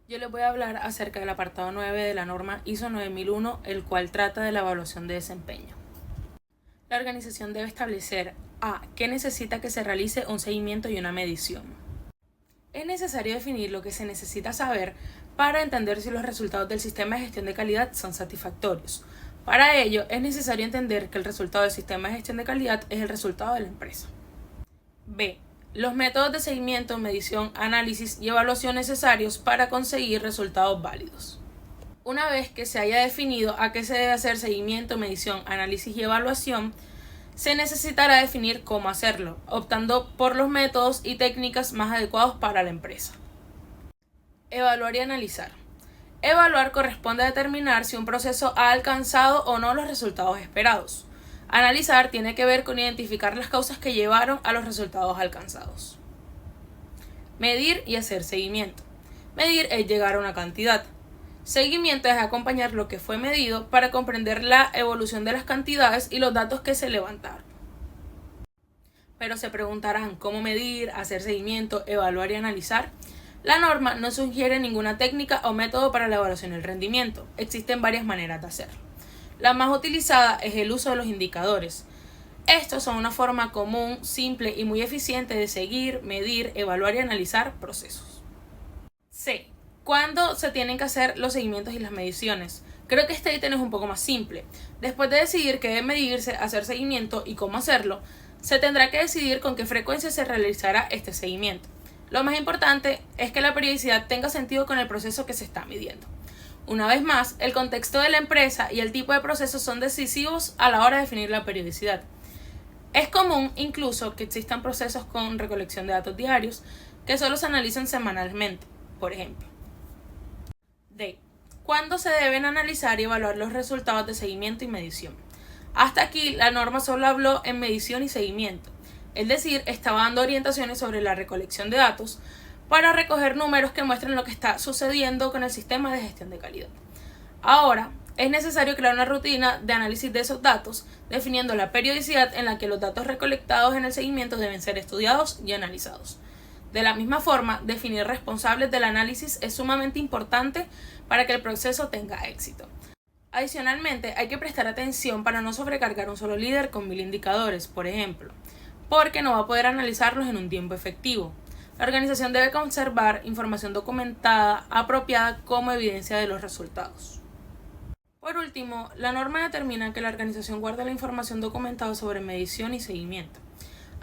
Yo les voy a hablar acerca del apartado 9 de la norma ISO 9001, el cual trata de la evaluación de desempeño. La organización debe establecer a qué necesita que se realice un seguimiento y una medición. Es necesario definir lo que se necesita saber para entender si los resultados del sistema de gestión de calidad son satisfactorios. Para ello, es necesario entender que el resultado del sistema de gestión de calidad es el resultado de la empresa. B. Los métodos de seguimiento, medición, análisis y evaluación necesarios para conseguir resultados válidos. Una vez que se haya definido a qué se debe hacer seguimiento, medición, análisis y evaluación, se necesitará definir cómo hacerlo, optando por los métodos y técnicas más adecuados para la empresa. Evaluar y analizar. Evaluar corresponde a determinar si un proceso ha alcanzado o no los resultados esperados. Analizar tiene que ver con identificar las causas que llevaron a los resultados alcanzados. Medir y hacer seguimiento. Medir es llegar a una cantidad. Seguimiento es acompañar lo que fue medido para comprender la evolución de las cantidades y los datos que se levantaron. Pero se preguntarán cómo medir, hacer seguimiento, evaluar y analizar. La norma no sugiere ninguna técnica o método para la evaluación del rendimiento. Existen varias maneras de hacerlo. La más utilizada es el uso de los indicadores. Estos son una forma común, simple y muy eficiente de seguir, medir, evaluar y analizar procesos. C. ¿Cuándo se tienen que hacer los seguimientos y las mediciones? Creo que este ítem es un poco más simple. Después de decidir qué debe medirse, hacer seguimiento y cómo hacerlo, se tendrá que decidir con qué frecuencia se realizará este seguimiento. Lo más importante es que la periodicidad tenga sentido con el proceso que se está midiendo. Una vez más, el contexto de la empresa y el tipo de proceso son decisivos a la hora de definir la periodicidad. Es común incluso que existan procesos con recolección de datos diarios que solo se analizan semanalmente, por ejemplo. D. ¿Cuándo se deben analizar y evaluar los resultados de seguimiento y medición? Hasta aquí la norma solo habló en medición y seguimiento, es decir, estaba dando orientaciones sobre la recolección de datos para recoger números que muestren lo que está sucediendo con el sistema de gestión de calidad. Ahora, es necesario crear una rutina de análisis de esos datos, definiendo la periodicidad en la que los datos recolectados en el seguimiento deben ser estudiados y analizados. De la misma forma, definir responsables del análisis es sumamente importante para que el proceso tenga éxito. Adicionalmente, hay que prestar atención para no sobrecargar un solo líder con 1000 indicadores, por ejemplo, porque no va a poder analizarlos en un tiempo efectivo. La organización debe conservar información documentada apropiada como evidencia de los resultados. Por último, la norma determina que la organización guarda la información documentada sobre medición y seguimiento.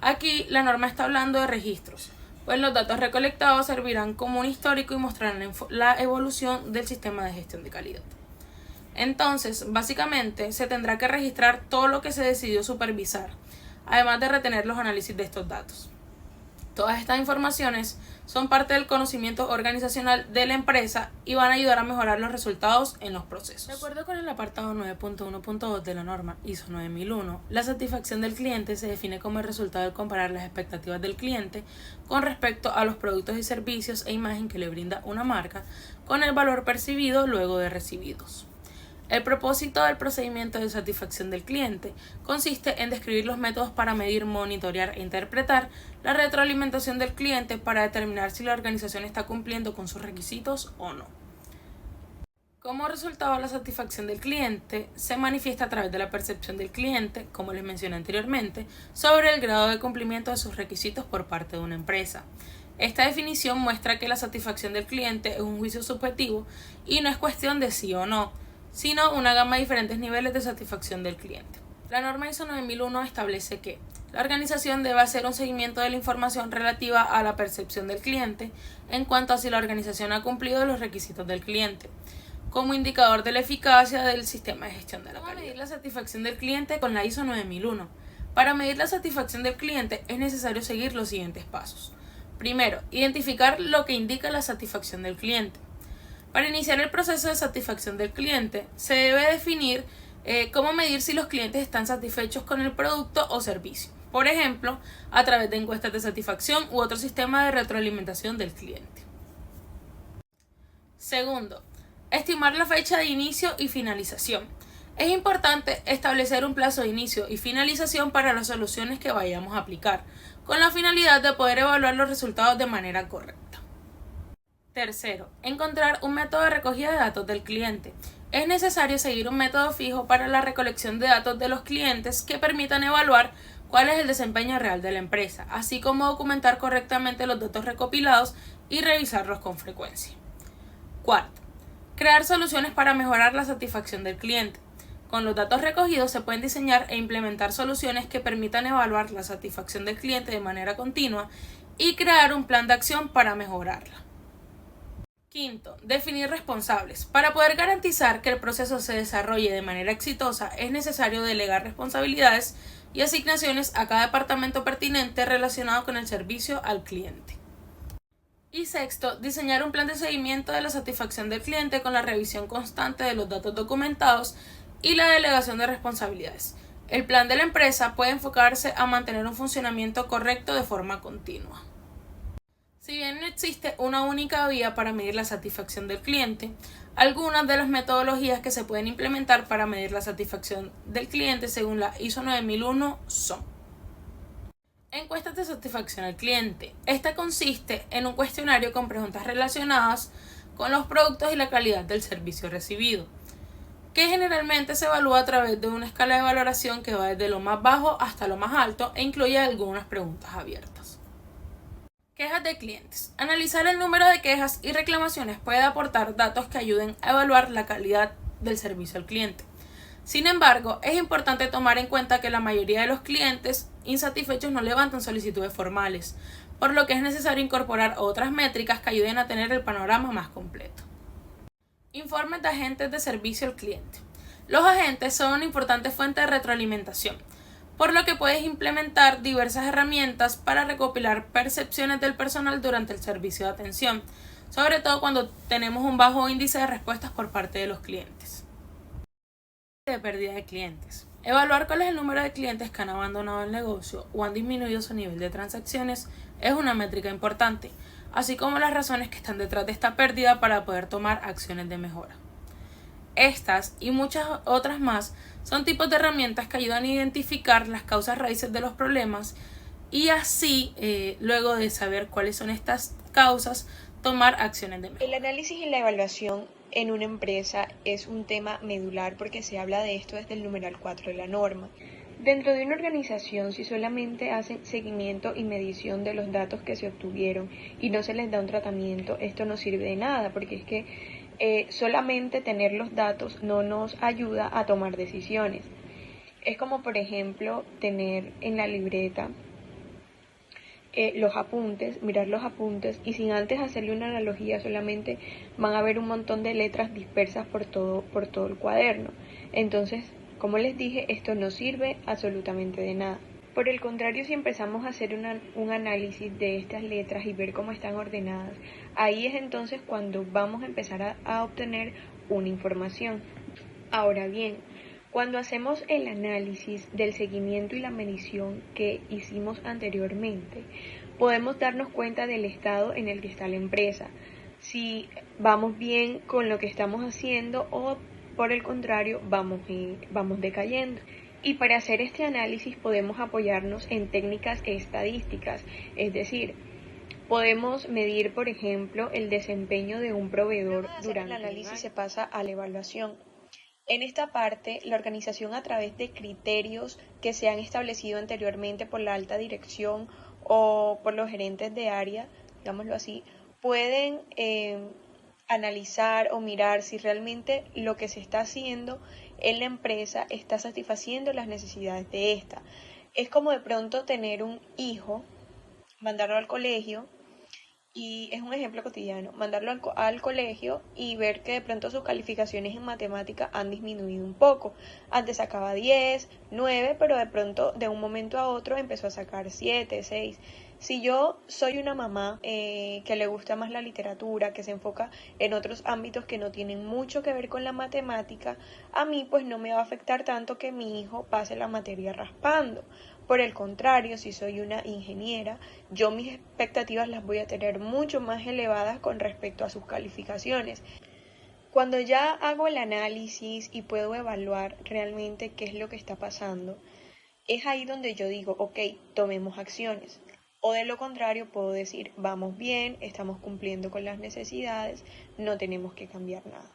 Aquí la norma está hablando de registros, pues los datos recolectados servirán como un histórico y mostrarán la evolución del sistema de gestión de calidad. Entonces, básicamente, se tendrá que registrar todo lo que se decidió supervisar, además de retener los análisis de estos datos. Todas estas informaciones son parte del conocimiento organizacional de la empresa y van a ayudar a mejorar los resultados en los procesos. De acuerdo con el apartado 9.1.2 de la norma ISO 9001, la satisfacción del cliente se define como el resultado de comparar las expectativas del cliente con respecto a los productos y servicios e imagen que le brinda una marca con el valor percibido luego de recibidos. El propósito del procedimiento de satisfacción del cliente consiste en describir los métodos para medir, monitorear e interpretar la retroalimentación del cliente para determinar si la organización está cumpliendo con sus requisitos o no. Como resultado, la satisfacción del cliente se manifiesta a través de la percepción del cliente, como les mencioné anteriormente, sobre el grado de cumplimiento de sus requisitos por parte de una empresa. Esta definición muestra que la satisfacción del cliente es un juicio subjetivo y no es cuestión de sí o no, sino una gama de diferentes niveles de satisfacción del cliente. La norma ISO 9001 establece que la organización debe hacer un seguimiento de la información relativa a la percepción del cliente en cuanto a si la organización ha cumplido los requisitos del cliente, como indicador de la eficacia del sistema de gestión de la calidad. ¿Cómo medir la satisfacción del cliente con la ISO 9001? Para medir la satisfacción del cliente es necesario seguir los siguientes pasos. Primero, identificar lo que indica la satisfacción del cliente. Para iniciar el proceso de satisfacción del cliente, se debe definir cómo medir si los clientes están satisfechos con el producto o servicio. Por ejemplo, a través de encuestas de satisfacción u otro sistema de retroalimentación del cliente. Segundo, estimar la fecha de inicio y finalización. Es importante establecer un plazo de inicio y finalización para las soluciones que vayamos a aplicar, con la finalidad de poder evaluar los resultados de manera correcta. Tercero, encontrar un método de recogida de datos del cliente. Es necesario seguir un método fijo para la recolección de datos de los clientes que permitan evaluar cuál es el desempeño real de la empresa, así como documentar correctamente los datos recopilados y revisarlos con frecuencia. Cuarto, crear soluciones para mejorar la satisfacción del cliente. Con los datos recogidos se pueden diseñar e implementar soluciones que permitan evaluar la satisfacción del cliente de manera continua y crear un plan de acción para mejorarla. Quinto, definir responsables. Para poder garantizar que el proceso se desarrolle de manera exitosa, es necesario delegar responsabilidades y asignaciones a cada departamento pertinente relacionado con el servicio al cliente. Y sexto, diseñar un plan de seguimiento de la satisfacción del cliente con la revisión constante de los datos documentados y la delegación de responsabilidades. El plan de la empresa puede enfocarse a mantener un funcionamiento correcto de forma continua. Si bien no existe una única vía para medir la satisfacción del cliente, algunas de las metodologías que se pueden implementar para medir la satisfacción del cliente según la ISO 9001 son: encuestas de satisfacción al cliente. Esta consiste en un cuestionario con preguntas relacionadas con los productos y la calidad del servicio recibido, que generalmente se evalúa a través de una escala de valoración que va desde lo más bajo hasta lo más alto e incluye algunas preguntas abiertas. Quejas de clientes. Analizar el número de quejas y reclamaciones puede aportar datos que ayuden a evaluar la calidad del servicio al cliente. Sin embargo, es importante tomar en cuenta que la mayoría de los clientes insatisfechos no levantan solicitudes formales, por lo que es necesario incorporar otras métricas que ayuden a tener el panorama más completo. Informes de agentes de servicio al cliente. Los agentes son una importante fuente de retroalimentación, por lo que puedes implementar diversas herramientas para recopilar percepciones del personal durante el servicio de atención, sobre todo cuando tenemos un bajo índice de respuestas por parte de los clientes. De pérdida de clientes. Evaluar cuál es el número de clientes que han abandonado el negocio o han disminuido su nivel de transacciones es una métrica importante, así como las razones que están detrás de esta pérdida para poder tomar acciones de mejora. Estas y muchas otras más son tipos de herramientas que ayudan a identificar las causas raíces de los problemas y así, luego de saber cuáles son estas causas, tomar acciones de mejora. El análisis y la evaluación en una empresa es un tema medular porque se habla de esto desde el numeral 4 de la norma. Dentro de una organización, si solamente hacen seguimiento y medición de los datos que se obtuvieron y no se les da un tratamiento, esto no sirve de nada, porque es que solamente tener los datos no nos ayuda a tomar decisiones. Es como, por ejemplo, tener en la libreta los apuntes, mirar los apuntes y sin antes hacerle una analogía solamente van a ver un montón de letras dispersas por todo el cuaderno. Entonces, como les dije, esto no sirve absolutamente de nada. Por el contrario, si empezamos a hacer un análisis de estas letras y ver cómo están ordenadas, ahí es entonces cuando vamos a empezar a obtener una información. Ahora bien, cuando hacemos el análisis del seguimiento y la medición que hicimos anteriormente, podemos darnos cuenta del estado en el que está la empresa, si vamos bien con lo que estamos haciendo o por el contrario vamos decayendo. Y para hacer este análisis podemos apoyarnos en técnicas estadísticas, es decir, podemos medir, por ejemplo, el desempeño de un proveedor durante el análisis se pasa a la evaluación. En esta parte, la organización a través de criterios que se han establecido anteriormente por la alta dirección o por los gerentes de área, digámoslo así, pueden analizar o mirar si realmente lo que se está haciendo en la empresa está satisfaciendo las necesidades de esta. Es como de pronto tener un hijo, mandarlo al colegio, y es un ejemplo cotidiano, mandarlo al colegio y ver que de pronto sus calificaciones en matemática han disminuido un poco. Antes sacaba 10, 9, pero de pronto de un momento a otro empezó a sacar 7, 6. Si yo soy una mamá que le gusta más la literatura, que se enfoca en otros ámbitos que no tienen mucho que ver con la matemática, a mí pues no me va a afectar tanto que mi hijo pase la materia raspando. Por el contrario, si soy una ingeniera, yo mis expectativas las voy a tener mucho más elevadas con respecto a sus calificaciones. Cuando ya hago el análisis y puedo evaluar realmente qué es lo que está pasando, es ahí donde yo digo, ok, tomemos acciones. O de lo contrario, puedo decir, vamos bien, estamos cumpliendo con las necesidades, no tenemos que cambiar nada.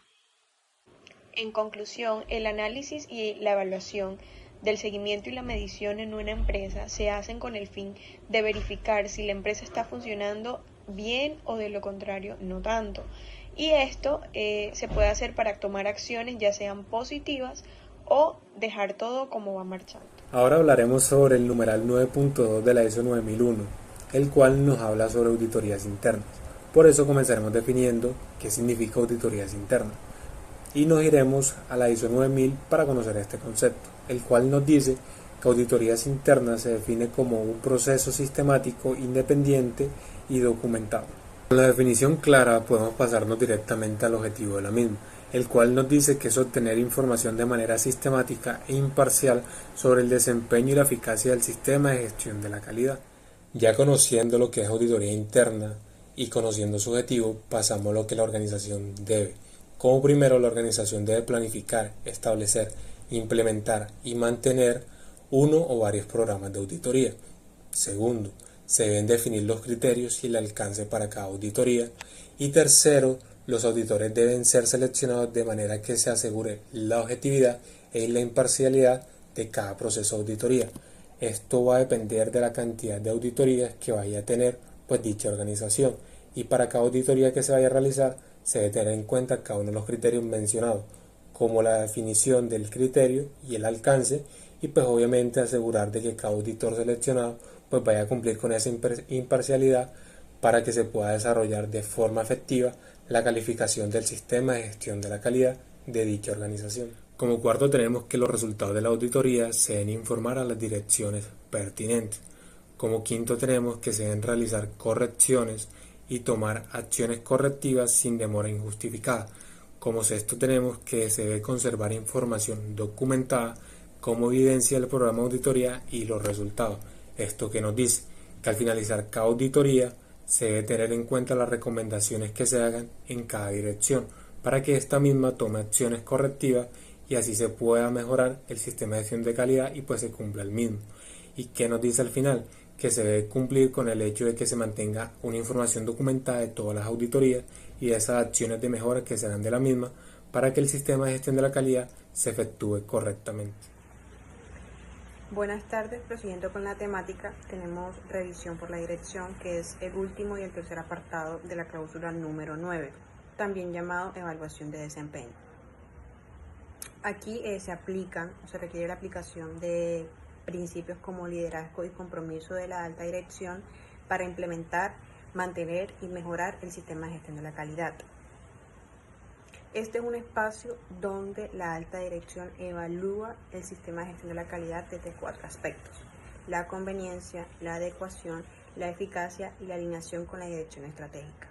En conclusión, el análisis y la evaluación del seguimiento y la medición en una empresa se hacen con el fin de verificar si la empresa está funcionando bien o de lo contrario no tanto. Y esto se puede hacer para tomar acciones ya sean positivas o dejar todo como va marchando. Ahora hablaremos sobre el numeral 9.2 de la ISO 9001, el cual nos habla sobre auditorías internas. Por eso comenzaremos definiendo qué significa auditorías internas. Y nos iremos a la ISO 9000 para conocer este concepto, el cual nos dice que auditorías internas se define como un proceso sistemático, independiente y documentado. Con la definición clara podemos pasarnos directamente al objetivo de la misma, el cual nos dice que es obtener información de manera sistemática e imparcial sobre el desempeño y la eficacia del sistema de gestión de la calidad. Ya conociendo lo que es auditoría interna y conociendo su objetivo, pasamos a lo que la organización debe. Como primero, la organización debe planificar, establecer, implementar y mantener uno o varios programas de auditoría. Segundo, se deben definir los criterios y el alcance para cada auditoría. Y tercero, los auditores deben ser seleccionados de manera que se asegure la objetividad y la imparcialidad de cada proceso de auditoría. Esto va a depender de la cantidad de auditorías que vaya a tener dicha organización, y para cada auditoría que se vaya a realizar se debe tener en cuenta cada uno de los criterios mencionados, como la definición del criterio y el alcance, y obviamente asegurar de que cada auditor seleccionado vaya a cumplir con esa imparcialidad para que se pueda desarrollar de forma efectiva la calificación del sistema de gestión de la calidad de dicha organización. Como cuarto, tenemos que los resultados de la auditoría se deben informar a las direcciones pertinentes. Como quinto, tenemos que se deben realizar correcciones y tomar acciones correctivas sin demora injustificada. Como sexto, tenemos que se debe conservar información documentada como evidencia del programa de auditoría y los resultados. Esto que nos dice que al finalizar cada auditoría se debe tener en cuenta las recomendaciones que se hagan en cada dirección para que ésta misma tome acciones correctivas y así se pueda mejorar el sistema de gestión de calidad y se cumpla el mismo. ¿Y qué nos dice al final? Que se debe cumplir con el hecho de que se mantenga una información documentada de todas las auditorías y de esas acciones de mejora que se dan de la misma para que el sistema de gestión de la calidad se efectúe correctamente. Buenas tardes, prosiguiendo con la temática, tenemos revisión por la dirección, que es el último y el tercer apartado de la cláusula número 9, también llamado evaluación de desempeño. Aquí se requiere la aplicación de principios como liderazgo y compromiso de la alta dirección para implementar, mantener y mejorar el sistema de gestión de la calidad. Este es un espacio donde la alta dirección evalúa el sistema de gestión de la calidad desde 4 aspectos: la conveniencia, la adecuación, la eficacia y la alineación con la dirección estratégica.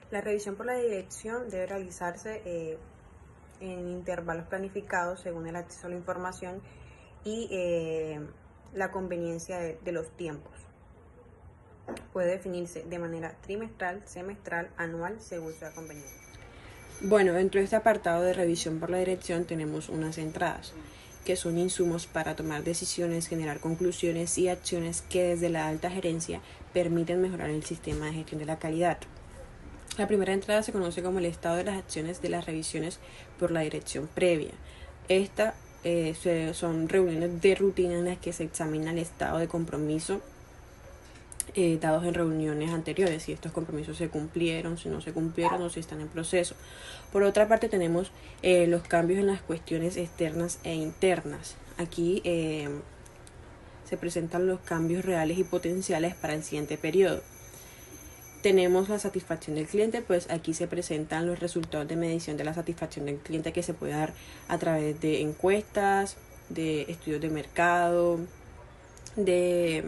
La revisión por la dirección debe realizarse en intervalos planificados según el acceso a la información y la conveniencia de los tiempos. Puede definirse de manera trimestral, semestral, anual, según sea conveniente. Bueno, dentro de este apartado de revisión por la dirección tenemos unas entradas, que son insumos para tomar decisiones, generar conclusiones y acciones que desde la alta gerencia permiten mejorar el sistema de gestión de la calidad. La primera entrada se conoce como el estado de las acciones de las revisiones por la dirección previa. Esta son reuniones de rutina en las que se examina el estado de compromiso dados en reuniones anteriores, si estos compromisos se cumplieron, si no se cumplieron o si están en proceso. Por otra parte tenemos los cambios en las cuestiones externas e internas. Aquí se presentan los cambios reales y potenciales para el siguiente periodo. Tenemos la satisfacción del cliente, pues aquí se presentan los resultados de medición de la satisfacción del cliente que se puede dar a través de encuestas, de estudios de mercado, de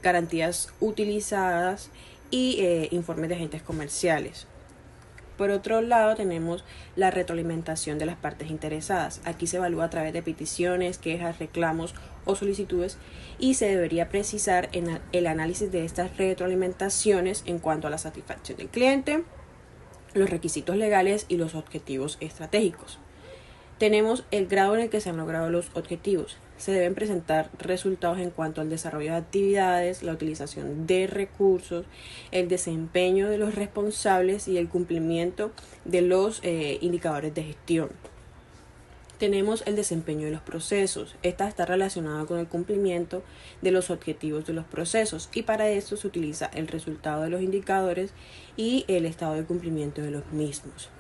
garantías utilizadas y informes de agentes comerciales. Por otro lado tenemos la retroalimentación de las partes interesadas. Aquí se evalúa a través de peticiones, quejas, reclamos o solicitudes y se debería precisar en el análisis de estas retroalimentaciones en cuanto a la satisfacción del cliente, los requisitos legales y los objetivos estratégicos. Tenemos el grado en el que se han logrado los objetivos. se deben presentar resultados en cuanto al desarrollo de actividades, la utilización de recursos, el desempeño de los responsables y el cumplimiento de los indicadores de gestión. Tenemos el desempeño de los procesos. Esta está relacionada con el cumplimiento de los objetivos de los procesos y para esto se utiliza el resultado de los indicadores y el estado de cumplimiento de los mismos.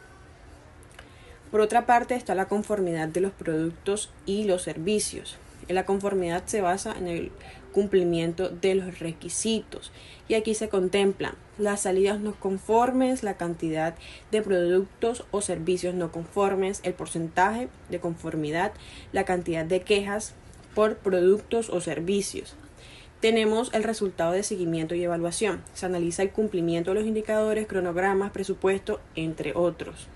Por otra parte está la conformidad de los productos y los servicios. La conformidad se basa en el cumplimiento de los requisitos y aquí se contemplan las salidas no conformes, la cantidad de productos o servicios no conformes, el porcentaje de conformidad, la cantidad de quejas por productos o servicios. Tenemos el resultado de seguimiento y evaluación. Se analiza el cumplimiento de los indicadores, cronogramas, presupuesto, entre otros.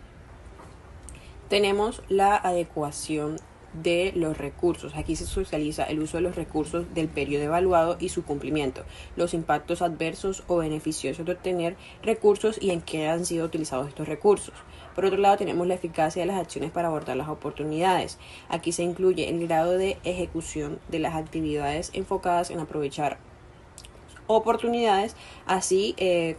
Tenemos la adecuación de los recursos. Aquí se socializa el uso de los recursos del periodo evaluado y su cumplimiento, los impactos adversos o beneficiosos de obtener recursos y en qué han sido utilizados estos recursos. Por otro lado, tenemos la eficacia de las acciones para abordar las oportunidades. Aquí se incluye el grado de ejecución de las actividades enfocadas en aprovechar oportunidades, así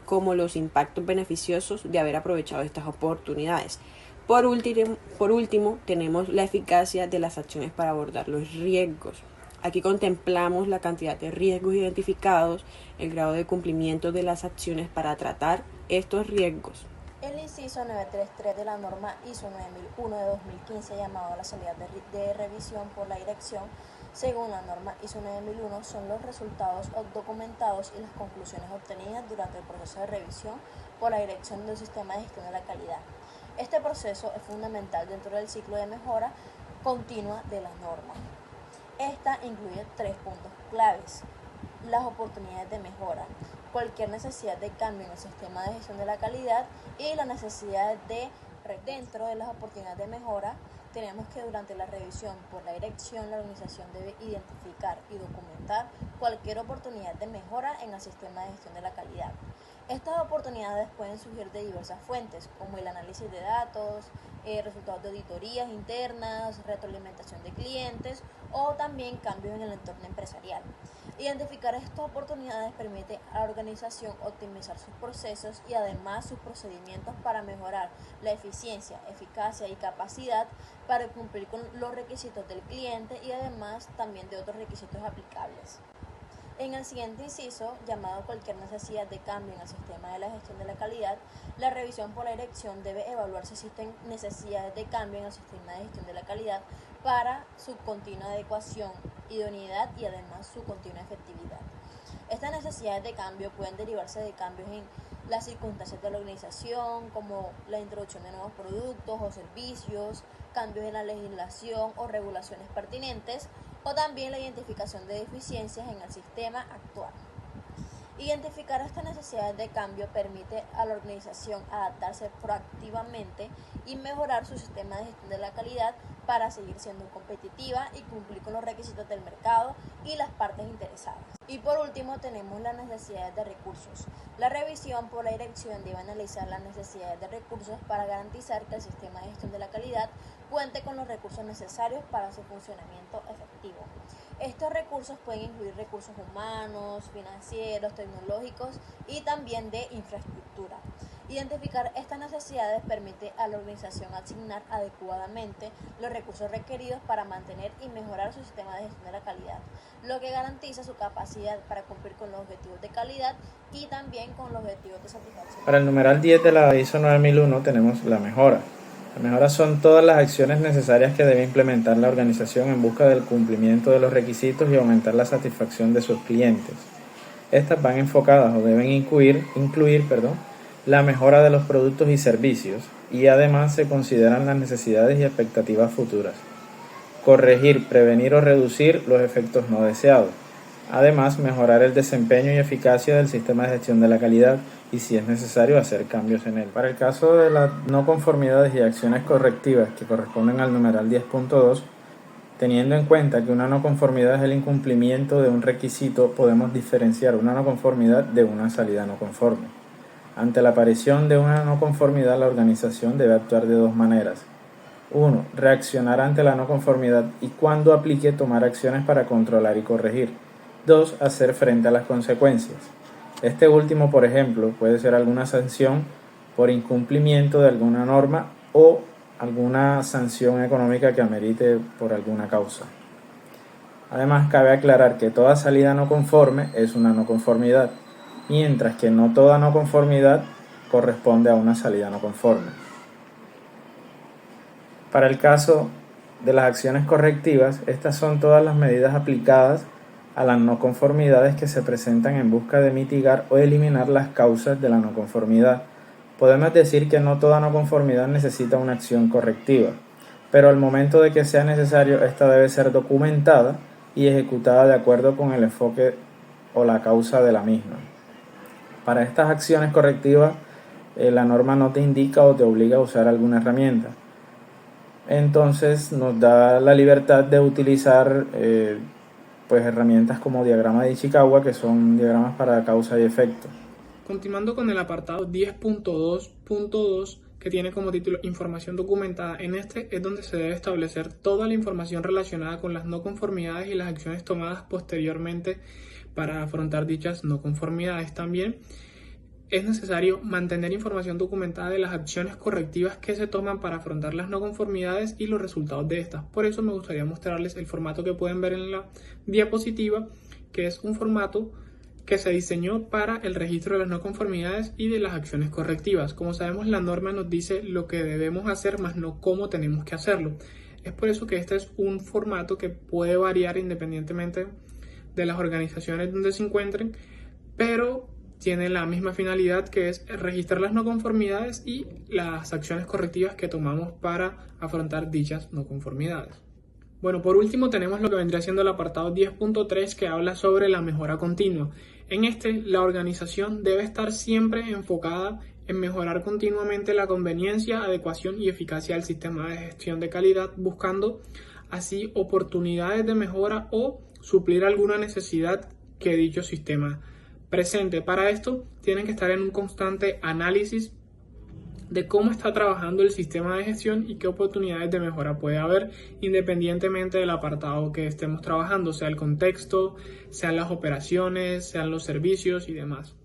como los impactos beneficiosos de haber aprovechado estas oportunidades. Por último, tenemos la eficacia de las acciones para abordar los riesgos. Aquí contemplamos la cantidad de riesgos identificados, el grado de cumplimiento de las acciones para tratar estos riesgos. El inciso 933 de la norma ISO 9001 de 2015, llamado a la salida de revisión por la dirección, según la norma ISO 9001, son los resultados documentados y las conclusiones obtenidas durante el proceso de revisión por la dirección del sistema de gestión de la calidad. Este proceso es fundamental dentro del ciclo de mejora continua de la norma. Esta incluye 3 puntos claves: las oportunidades de mejora, cualquier necesidad de cambio en el sistema de gestión de la calidad y la necesidad de, dentro de las oportunidades de mejora, tenemos que durante la revisión por la dirección, la organización debe identificar y documentar cualquier oportunidad de mejora en el sistema de gestión de la calidad. Estas oportunidades pueden surgir de diversas fuentes, como el análisis de datos, resultados de auditorías internas, retroalimentación de clientes o también cambios en el entorno empresarial. Identificar estas oportunidades permite a la organización optimizar sus procesos y además sus procedimientos para mejorar la eficiencia, eficacia y capacidad para cumplir con los requisitos del cliente y además también de otros requisitos aplicables. En el siguiente inciso, llamado cualquier necesidad de cambio en el sistema de la gestión de la calidad, la revisión por la dirección debe evaluar si existen necesidades de cambio en el sistema de gestión de la calidad para su continua adecuación, idoneidad y además su continua efectividad. Estas necesidades de cambio pueden derivarse de cambios en las circunstancias de la organización, como la introducción de nuevos productos o servicios, cambios en la legislación o regulaciones pertinentes, o también la identificación de deficiencias en el sistema actual. Identificar estas necesidades de cambio permite a la organización adaptarse proactivamente y mejorar su sistema de gestión de la calidad para seguir siendo competitiva y cumplir con los requisitos del mercado y las partes interesadas. Y por último tenemos las necesidades de recursos. La revisión por la dirección debe analizar las necesidades de recursos para garantizar que el sistema de gestión de la calidad cuente con los recursos necesarios para su funcionamiento efectivo. Estos recursos pueden incluir recursos humanos, financieros, tecnológicos y también de infraestructura. Identificar estas necesidades permite a la organización asignar adecuadamente los recursos requeridos para mantener y mejorar su sistema de gestión de la calidad, lo que garantiza su capacidad para cumplir con los objetivos de calidad y también con los objetivos de satisfacción. Para el numeral 10 de la ISO 9001 tenemos la mejora. Las mejoras son todas las acciones necesarias que debe implementar la organización en busca del cumplimiento de los requisitos y aumentar la satisfacción de sus clientes. Estas van enfocadas o deben incluir la mejora de los productos y servicios y además se consideran las necesidades y expectativas futuras. Corregir, prevenir o reducir los efectos no deseados. Además, mejorar el desempeño y eficacia del sistema de gestión de la calidad y, si es necesario, hacer cambios en él. Para el caso de las no conformidades y acciones correctivas que corresponden al numeral 10.2, teniendo en cuenta que una no conformidad es el incumplimiento de un requisito, podemos diferenciar una no conformidad de una salida no conforme. Ante la aparición de una no conformidad, la organización debe actuar de dos maneras. 1. Reaccionar ante la no conformidad y cuando aplique tomar acciones para controlar y corregir. 2. Hacer frente a las consecuencias. Este último, por ejemplo, puede ser alguna sanción por incumplimiento de alguna norma o alguna sanción económica que amerite por alguna causa. Además, cabe aclarar que toda salida no conforme es una no conformidad, mientras que no toda no conformidad corresponde a una salida no conforme. Para el caso de las acciones correctivas, estas son todas las medidas aplicadas a las no conformidades que se presentan en busca de mitigar o eliminar las causas de la no conformidad. Podemos decir que no toda no conformidad necesita una acción correctiva, pero al momento de que sea necesario, esta debe ser documentada y ejecutada de acuerdo con el enfoque o la causa de la misma. Para estas acciones correctivas, la norma no te indica o te obliga a usar alguna herramienta. Entonces nos da la libertad de utilizar herramientas como diagrama de Ishikawa, que son diagramas para causa y efecto. Continuando con el apartado 10.2.2, que tiene como título Información documentada, en este es donde se debe establecer toda la información relacionada con las no conformidades y las acciones tomadas posteriormente para afrontar dichas no conformidades. También es necesario mantener información documentada de las acciones correctivas que se toman para afrontar las no conformidades y los resultados de estas. Por eso me gustaría mostrarles el formato que pueden ver en la diapositiva, que es un formato que se diseñó para el registro de las no conformidades y de las acciones correctivas. Como sabemos, la norma nos dice lo que debemos hacer, más no cómo tenemos que hacerlo. Es por eso que este es un formato que puede variar independientemente de las organizaciones donde se encuentren, pero tiene la misma finalidad, que es registrar las no conformidades y las acciones correctivas que tomamos para afrontar dichas no conformidades. Bueno, por último tenemos lo que vendría siendo el apartado 10.3, que habla sobre la mejora continua. En este, la organización debe estar siempre enfocada en mejorar continuamente la conveniencia, adecuación y eficacia del sistema de gestión de calidad, buscando así oportunidades de mejora o suplir alguna necesidad que dicho sistema presente. Para esto, tienen que estar en un constante análisis de cómo está trabajando el sistema de gestión y qué oportunidades de mejora puede haber, independientemente del apartado que estemos trabajando, sea el contexto, sean las operaciones, sean los servicios y demás.